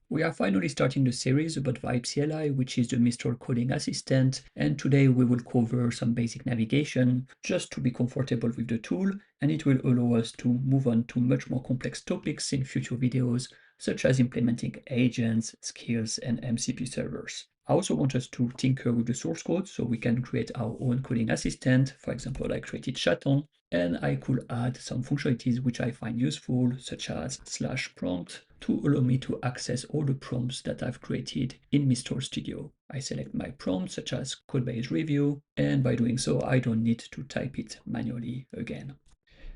We are finally starting the series about Vibe CLI, which is the Mistral coding assistant, and today we will cover some basic navigation just to be comfortable with the tool, and it will allow us to move on to much more complex topics in future videos, such as implementing agents, skills, and MCP servers. I also want us to tinker with the source code so we can create our own coding assistant. For example, I created Chaton, and I could add some functionalities which I find useful, such as /prompt, to allow me to access all the prompts that I've created in Mistral Studio. I select my prompt, such as code-based review, and by doing so, I don't need to type it manually again.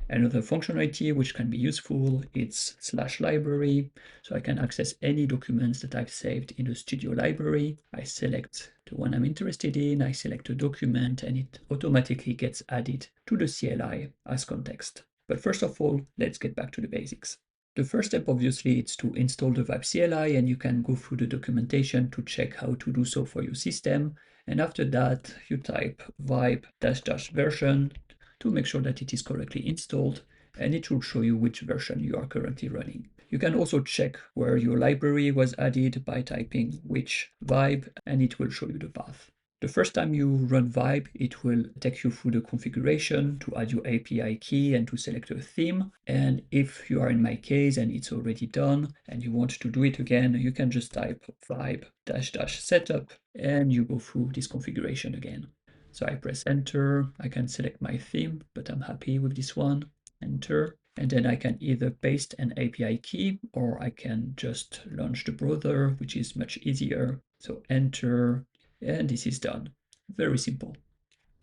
Another functionality which can be useful is /library, so I can access any documents that I've saved in the Studio library. I select the one I'm interested in, I select a document, and it automatically gets added to the CLI as context. But first of all, let's get back to the basics. The first step, obviously, is to install the Vibe CLI, and you can go through the documentation to check how to do so for your system. And after that, you type vibe -- version to make sure that it is correctly installed, and it will show you which version you are currently running. You can also check where your library was added by typing which vibe, and it will show you the path. The first time you run Vibe, it will take you through the configuration to add your API key and to select a theme. And if you are in my case and it's already done and you want to do it again, you can just type vibe -- setup and you go through this configuration again. So I press enter, I can select my theme, but I'm happy with this one, enter. And then I can either paste an API key or I can just launch the browser, which is much easier. So enter, and this is done. Very simple.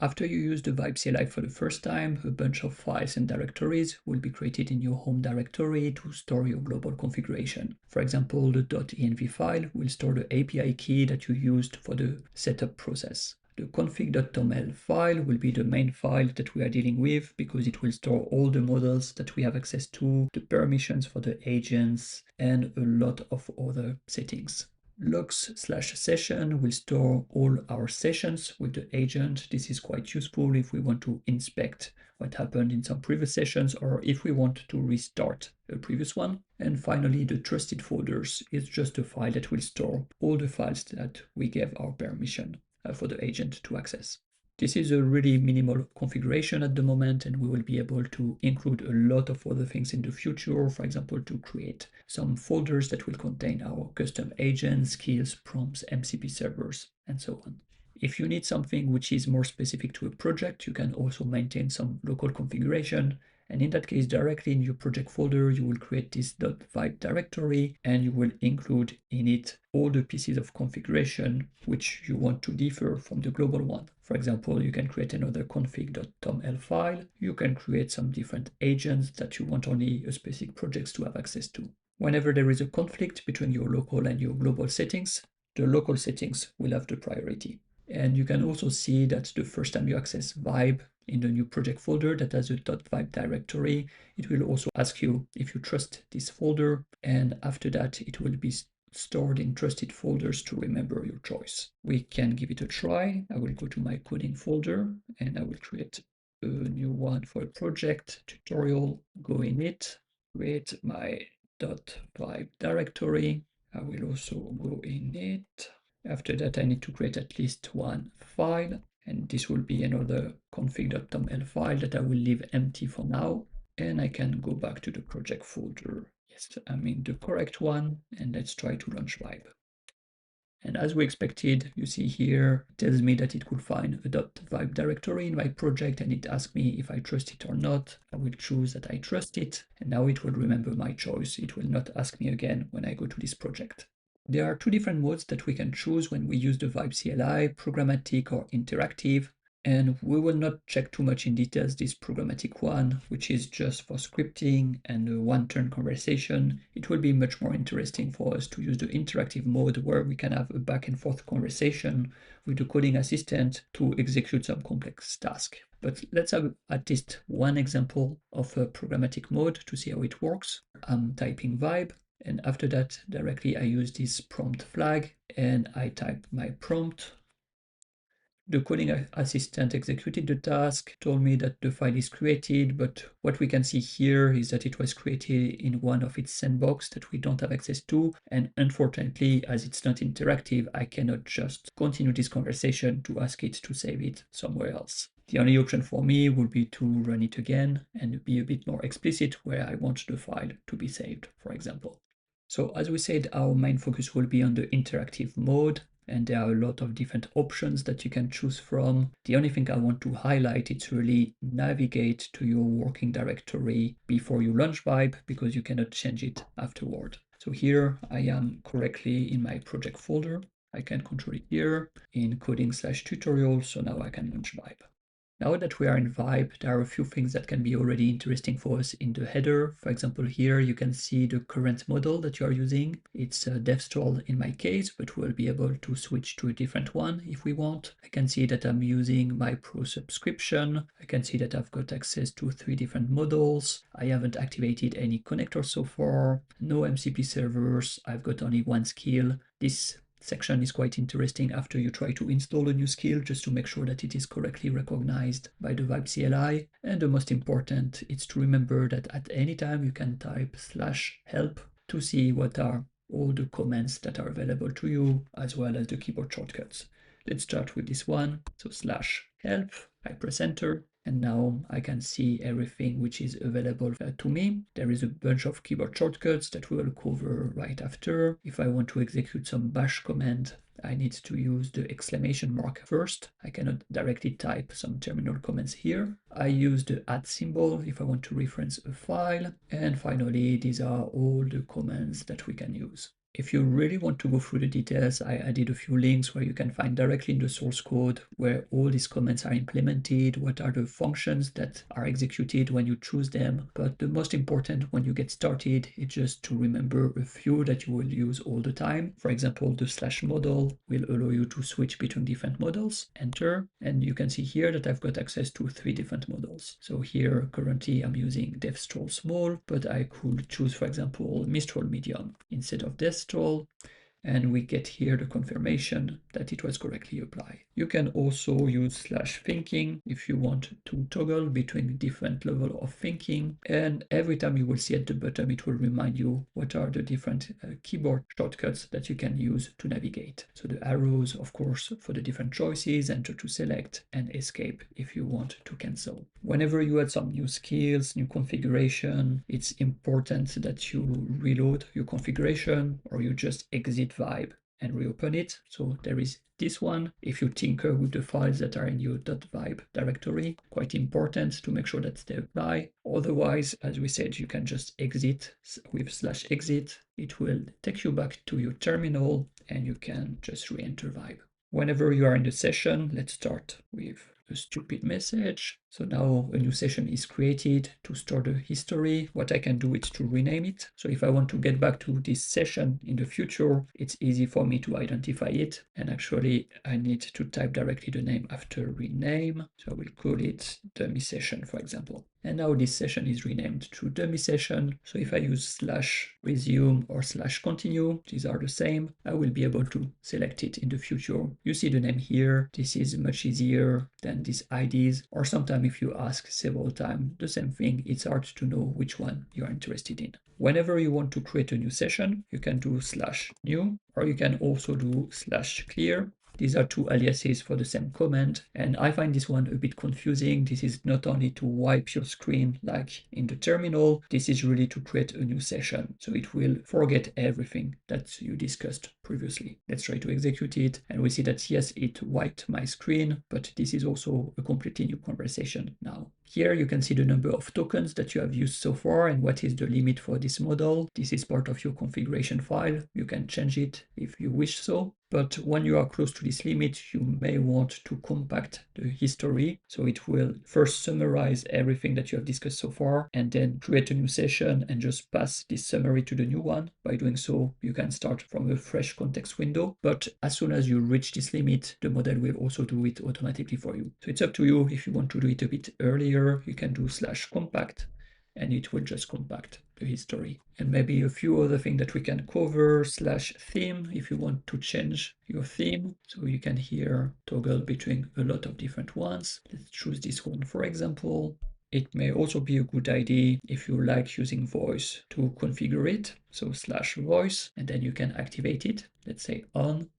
After you use the Vibe CLI for the first time, a bunch of files and directories will be created in your home directory to store your global configuration. For example, the .env file will store the API key that you used for the setup process. The config.toml file will be the main file that we are dealing with because it will store all the models that we have access to, the permissions for the agents, and a lot of other settings. Logs/session will store all our sessions with the agent. This is quite useful if we want to inspect what happened in some previous sessions or if we want to restart a previous one. And finally, the trusted folders is just a file that will store all the files that we gave our permission for the agent to access. This is a really minimal configuration at the moment, and we will be able to include a lot of other things in the future, for example, to create some folders that will contain our custom agents, skills, prompts, MCP servers, and so on. If you need something which is more specific to a project, you can also maintain some local configuration. And in that case, directly in your project folder, you will create this .vibe directory and you will include in it all the pieces of configuration which you want to differ from the global one. For example, you can create another config.toml file. You can create some different agents that you want only a specific projects to have access to. Whenever there is a conflict between your local and your global settings, the local settings will have the priority. And you can also see that the first time you access Vibe in the new project folder that has a .vibe directory, it will also ask you if you trust this folder, and after that it will be stored in trusted folders to remember your choice. We can give it a try. I will go to my coding folder and I will create a new one for a project tutorial, go in it, create my .vibe directory. I will also go in it. After that, I need to create at least one file, and this will be another config.toml file that I will leave empty for now. And I can go back to the project folder. Yes, I'm in the correct one, and let's try to launch Vibe. And as we expected, you see here, it tells me that it could find a .vibe directory in my project, and it asks me if I trust it or not. I will choose that I trust it, and now it will remember my choice. It will not ask me again when I go to this project. There are two different modes that we can choose when we use the Vibe CLI, programmatic or interactive. And we will not check too much in details this programmatic one, which is just for scripting and a one-turn conversation. It will be much more interesting for us to use the interactive mode where we can have a back and forth conversation with the coding assistant to execute some complex task. But let's have at least one example of a programmatic mode to see how it works. I'm typing Vibe. And after that, directly I use this prompt flag and I type my prompt. The coding assistant executed the task, told me that the file is created, but what we can see here is that it was created in one of its sandbox that we don't have access to, and unfortunately, as it's not interactive, I cannot just continue this conversation to ask it to save it somewhere else. The only option for me would be to run it again and be a bit more explicit where I want the file to be saved, for example. So as we said, our main focus will be on the interactive mode, and there are a lot of different options that you can choose from. The only thing I want to highlight is really navigate to your working directory before you launch Vibe, because you cannot change it afterward. So here I am correctly in my project folder. I can control it here in coding/tutorial, so now I can launch Vibe. Now that we are in Vibe, there are a few things that can be already interesting for us in the header. For example, here you can see the current model that you are using. It's DevStall in my case, but we'll be able to switch to a different one if we want. I can see that I'm using my Pro subscription. I can see that I've got access to 3 different models. I haven't activated any connectors so far. No MCP servers. I've got only 1 skill. This section is quite interesting after you try to install a new skill, just to make sure that it is correctly recognized by the Vibe CLI. And the most important is to remember that at any time you can type /help to see what are all the commands that are available to you, as well as the keyboard shortcuts. Let's start with this one. So /help, I press enter, and now I can see everything which is available to me. There is a bunch of keyboard shortcuts that we will cover right after. If I want to execute some bash command, I need to use the exclamation mark first. I cannot directly type some terminal commands here. I use the @ symbol if I want to reference a file. And finally, these are all the commands that we can use. If you really want to go through the details, I added a few links where you can find directly in the source code where all these commands are implemented, what are the functions that are executed when you choose them. But the most important when you get started is just to remember a few that you will use all the time. For example, the /model will allow you to switch between different models. Enter, and you can see here that I've got access to 3 different models. So here currently I'm using DevStall Small, but I could choose, for example, Mistral Medium instead of this. And we get here the confirmation that it was correctly applied. You can also use /thinking if you want to toggle between different level of thinking. And every time you will see at the bottom, it will remind you what are the different keyboard shortcuts that you can use to navigate. So the arrows, of course, for the different choices, enter to select, and escape if you want to cancel. Whenever you add some new skills, new configuration, it's important that you reload your configuration or you just exit Vibe and reopen it. So there is this one. If you tinker with the files that are in your .vibe directory, quite important to make sure that they apply. Otherwise, as we said, you can just exit with /exit. It will take you back to your terminal and you can just re-enter Vibe. Whenever you are in the session, let's start with a stupid message. So now a new session is created to store the history. What I can do is to rename it. So if I want to get back to this session in the future, it's easy for me to identify it. And actually I need to type directly the name after rename. So I will call it dummy session, for example. And now this session is renamed to dummy session. So if I use /resume or /continue, these are the same. I will be able to select it in the future. You see the name here. This is much easier than these IDs, or sometimes if you ask several times the same thing, it's hard to know which one you are interested in. Whenever you want to create a new session, you can do /new, or you can also do /clear. These are 2 aliases for the same command, and I find this one a bit confusing. This is not only to wipe your screen like in the terminal, this is really to create a new session. So it will forget everything that you discussed previously. Let's try to execute it, and we see that yes, it wiped my screen, but this is also a completely new conversation now. Here you can see the number of tokens that you have used so far and what is the limit for this model. This is part of your configuration file. You can change it if you wish so. But when you are close to this limit, you may want to compact the history. So it will first summarize everything that you have discussed so far and then create a new session and just pass this summary to the new one. By doing so, you can start from a fresh context window. But as soon as you reach this limit, the model will also do it automatically for you. So it's up to you. If you want to do it a bit earlier, you can do /compact and it will just compact the history. And maybe a few other things that we can cover, /theme, if you want to change your theme. So you can here toggle between a lot of different ones. Let's choose this one, for example. It may also be a good idea if you like using voice to configure it. So /voice, and then you can activate it. Let's say on.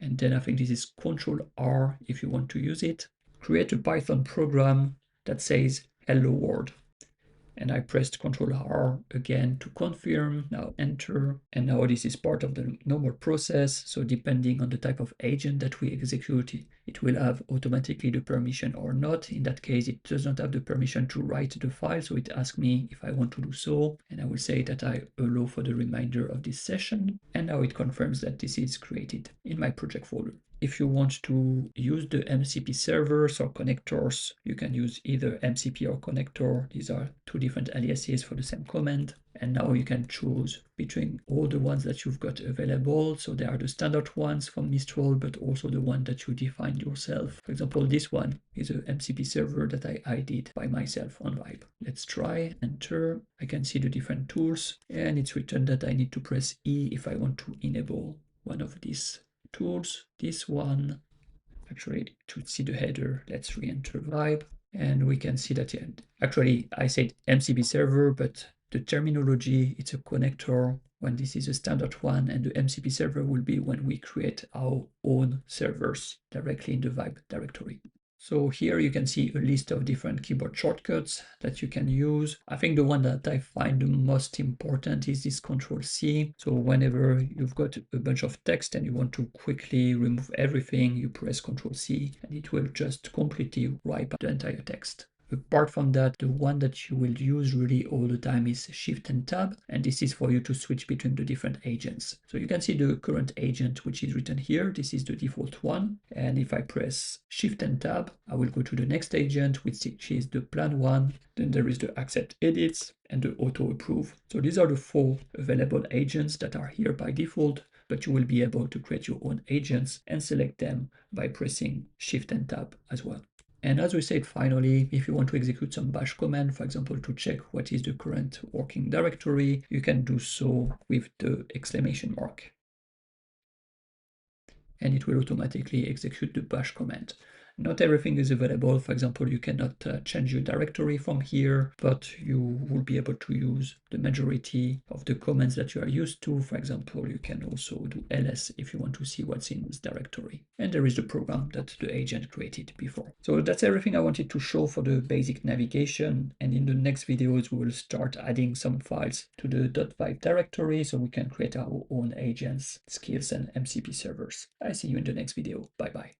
And then I think this is Control R if you want to use it. Create a Python program that says hello world. And I pressed Control R again to confirm, now enter. And now this is part of the normal process. So depending on the type of agent that we execute, it will have automatically the permission or not. In that case, it does not have the permission to write the file. So it asks me if I want to do so. And I will say that I allow for the remainder of this session. And now it confirms that this is created in my project folder. If you want to use the MCP servers or connectors, you can use either MCP or connector. These are two different aliases for the same command. And now you can choose between all the ones that you've got available. So there are the standard ones from Mistral, but also the one that you defined yourself. For example, this one is a MCP server that I did by myself on Vibe. Let's try, enter. I can see the different tools, and it's written that I need to press E if I want to enable one of these tools. This one, actually, to see the header, let's re-enter Vibe, and we can see that actually I said MCP server, but the terminology, it's a connector when this is a standard one, and the MCP server will be when we create our own servers directly in the Vibe directory. So here you can see a list of different keyboard shortcuts that you can use. I think the one that I find the most important is this Control-C. So whenever you've got a bunch of text and you want to quickly remove everything, you press Control-C and it will just completely wipe out the entire text. Apart from that, the one that you will use really all the time is Shift and Tab, and this is for you to switch between the different agents. So you can see the current agent, which is written here. This is the default one. And if I press Shift and Tab, I will go to the next agent, which is the plan one. Then there is the Accept Edits and the Auto Approve. So these are the 4 available agents that are here by default, but you will be able to create your own agents and select them by pressing Shift and Tab as well. And as we said, finally, if you want to execute some bash command, for example, to check what is the current working directory, you can do so with the exclamation mark. And it will automatically execute the bash command. Not everything is available. For example, you cannot change your directory from here, but you will be able to use the majority of the commands that you are used to. For example, you can also do ls if you want to see what's in this directory. And there is the program that the agent created before. So that's everything I wanted to show for the basic navigation. And in the next videos, we will start adding some files to the .vibe directory so we can create our own agents, skills, and MCP servers. I see you in the next video. Bye-bye.